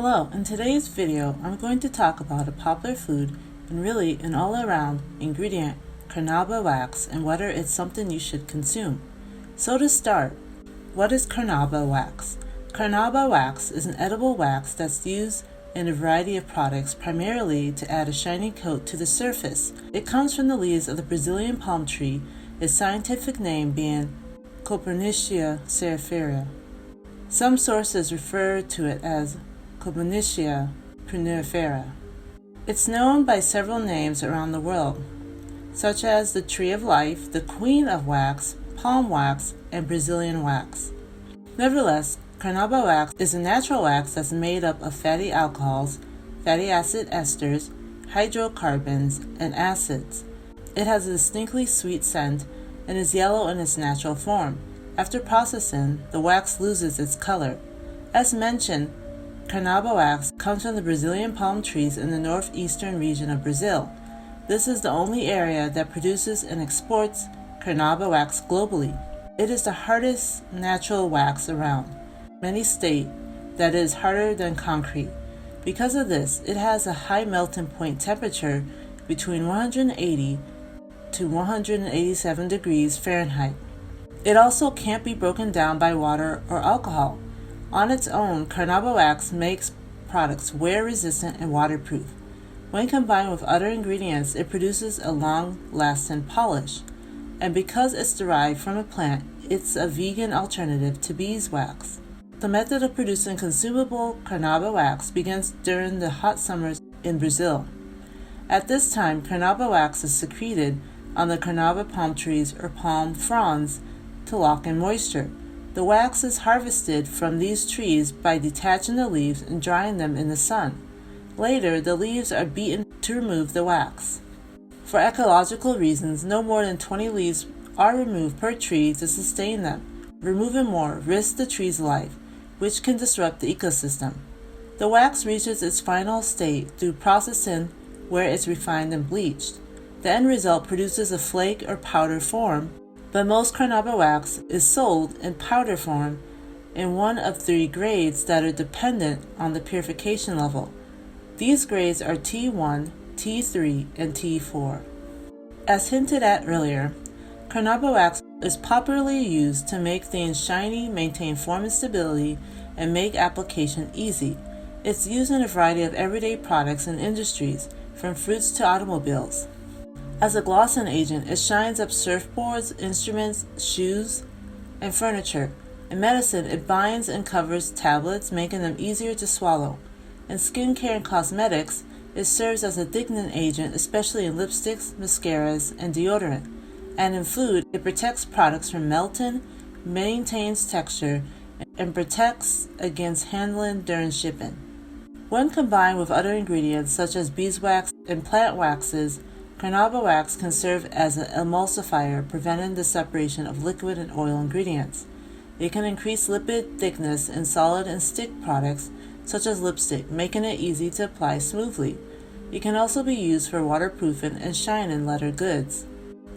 Hello, in today's video I'm going to talk about a popular food and really an all-around ingredient, Carnauba wax, and whether it's something you should consume. So to start, what is Carnauba wax? Carnauba wax is an edible wax that's used in a variety of products, primarily to add a shiny coat to the surface. It comes from the leaves of the Brazilian palm tree, its scientific name being Copernicia cerifera. Some sources refer to it as Copernicia prunifera. It's known by several names around the world, such as the Tree of Life, the Queen of Wax, Palm Wax, and Brazilian Wax. Nevertheless, Carnauba wax is a natural wax that's made up of fatty alcohols, fatty acid esters, hydrocarbons, and acids. It has a distinctly sweet scent and is yellow in its natural form. After processing, the wax loses its color. As mentioned, Carnauba wax comes from the Brazilian palm trees in the northeastern region of Brazil. This is the only area that produces and exports Carnauba wax globally. It is the hardest natural wax around. Many state that it is harder than concrete. Because of this, it has a high melting point temperature between 180 to 187 degrees Fahrenheit. It also can't be broken down by water or alcohol. On its own, Carnauba wax makes products wear-resistant and waterproof. When combined with other ingredients, it produces a long-lasting polish. And because it's derived from a plant, it's a vegan alternative to beeswax. The method of producing consumable Carnauba wax begins during the hot summers in Brazil. At this time, Carnauba wax is secreted on the Carnauba palm trees or palm fronds to lock in moisture. The wax is harvested from these trees by detaching the leaves and drying them in the sun. Later, the leaves are beaten to remove the wax. For ecological reasons, no more than 20 leaves are removed per tree to sustain them. Removing more risks the tree's life, which can disrupt the ecosystem. The wax reaches its final state through processing, where it's refined and bleached. The end result produces a flake or powder form, but most Carnauba wax is sold in powder form in one of 3 grades that are dependent on the purification level. These grades are T1, T3, and T4. As hinted at earlier, Carnauba wax is popularly used to make things shiny, maintain form and stability, and make application easy. It's used in a variety of everyday products and industries, from fruits to automobiles. As a glossing agent, it shines up surfboards, instruments, shoes, and furniture. In medicine, it binds and covers tablets, making them easier to swallow. In skincare and cosmetics, it serves as a thickening agent, especially in lipsticks, mascaras, and deodorant. And in food, it protects products from melting, maintains texture, and protects against handling during shipping. When combined with other ingredients such as beeswax and plant waxes, Carnauba wax can serve as an emulsifier, preventing the separation of liquid and oil ingredients. It can increase lipid thickness in solid and stick products, such as lipstick, making it easy to apply smoothly. It can also be used for waterproofing and shining leather goods.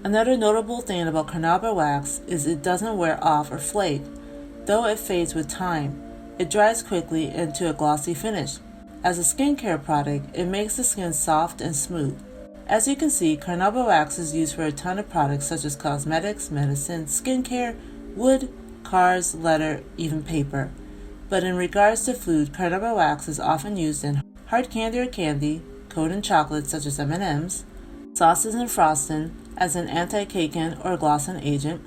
Another notable thing about Carnauba wax is it doesn't wear off or flake, though it fades with time. It dries quickly into a glossy finish. As a skincare product, it makes the skin soft and smooth. As you can see, Carnauba wax is used for a ton of products such as cosmetics, medicine, skincare, wood, cars, leather, even paper. But in regards to food, Carnauba wax is often used in hard candy or candy, coating chocolates such as M&Ms, sauces and frosting as an anti-caking or glossing agent,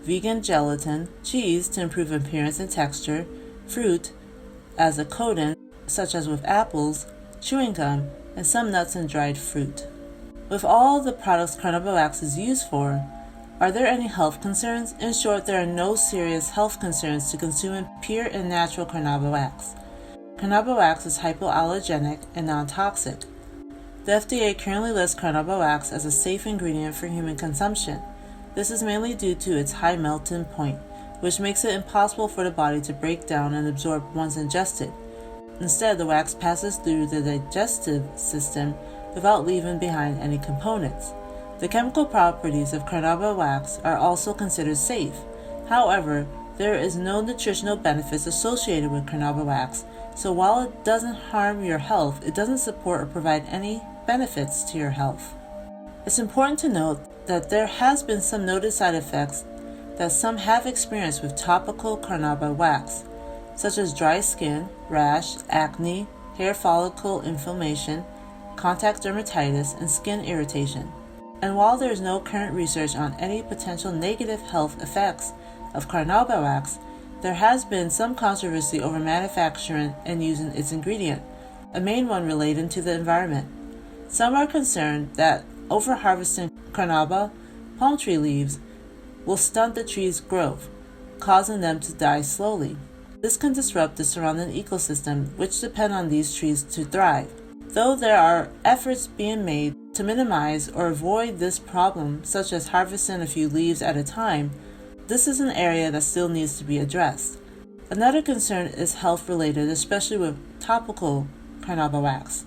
vegan gelatin, cheese to improve appearance and texture, fruit as a coating such as with apples, chewing gum, and some nuts and dried fruit. With all the products Carnauba wax is used for, are there any health concerns? In short, there are no serious health concerns to consuming pure and natural Carnauba wax. Carnauba wax is hypoallergenic and non-toxic. The FDA currently lists Carnauba wax as a safe ingredient for human consumption. This is mainly due to its high melting point, which makes it impossible for the body to break down and absorb once ingested. Instead, the wax passes through the digestive system without leaving behind any components. The chemical properties of Carnauba wax are also considered safe. However, there is no nutritional benefits associated with Carnauba wax So while it doesn't harm your health, it doesn't support or provide any benefits to your health. It's important to note that there has been some noted side effects that some have experienced with topical Carnauba wax, such as dry skin, rash, acne, hair follicle inflammation, contact dermatitis, and skin irritation. And while there is no current research on any potential negative health effects of Carnauba wax, there has been some controversy over manufacturing and using its ingredient, a main one related to the environment. Some are concerned that over-harvesting Carnauba palm tree leaves will stunt the tree's growth, causing them to die slowly. This can disrupt the surrounding ecosystem, which depend on these trees to thrive. Though there are efforts being made to minimize or avoid this problem, such as harvesting a few leaves at a time, this is an area that still needs to be addressed. Another concern is health related, especially with topical Carnauba wax.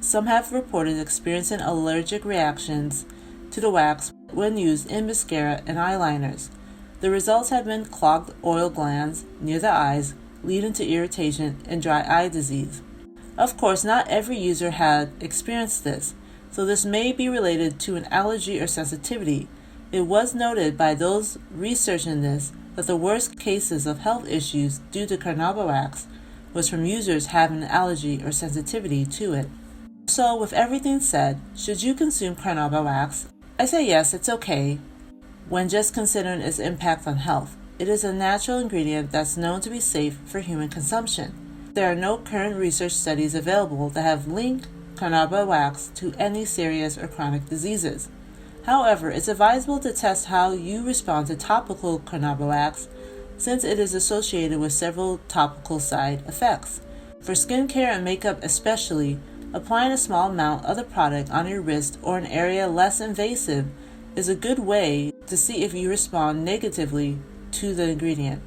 Some have reported experiencing allergic reactions to the wax when used in mascara and eyeliners. The results have been clogged oil glands near the eyes, leading to irritation and dry eye disease. Of course, not every user had experienced this, so this may be related to an allergy or sensitivity. It was noted by those researching this that the worst cases of health issues due to Carnauba wax was from users having an allergy or sensitivity to it. So, with everything said, should you consume Carnauba wax? I say yes, it's okay, when just considering its impact on health. It is a natural ingredient that's known to be safe for human consumption. There are no current research studies available that have linked Carnauba wax to any serious or chronic diseases. However, it's advisable to test how you respond to topical Carnauba wax, since it is associated with several topical side effects. For skincare and makeup especially, applying a small amount of the product on your wrist or an area less invasive is a good way to see if you respond negatively to the ingredient.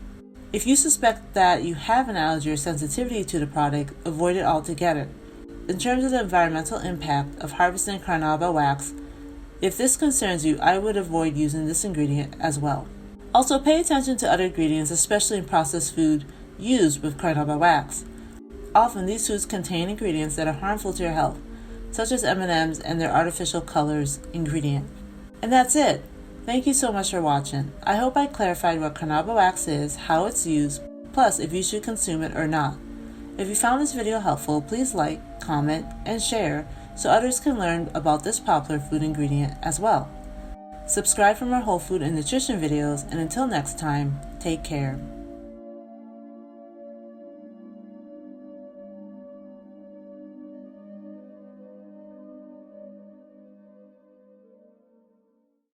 If you suspect that you have an allergy or sensitivity to the product, avoid it altogether. In terms of the environmental impact of harvesting Carnauba wax, if this concerns you, I would avoid using this ingredient as well. Also, pay attention to other ingredients, especially in processed food used with Carnauba wax. Often these foods contain ingredients that are harmful to your health, such as M&Ms and their artificial colors ingredient. And that's it. Thank you so much for watching. I hope I clarified what Carnauba wax is, how it's used, plus if you should consume it or not. If you found this video helpful, please like, comment, and share so others can learn about this popular food ingredient as well. Subscribe for more whole food and nutrition videos, and until next time, take care.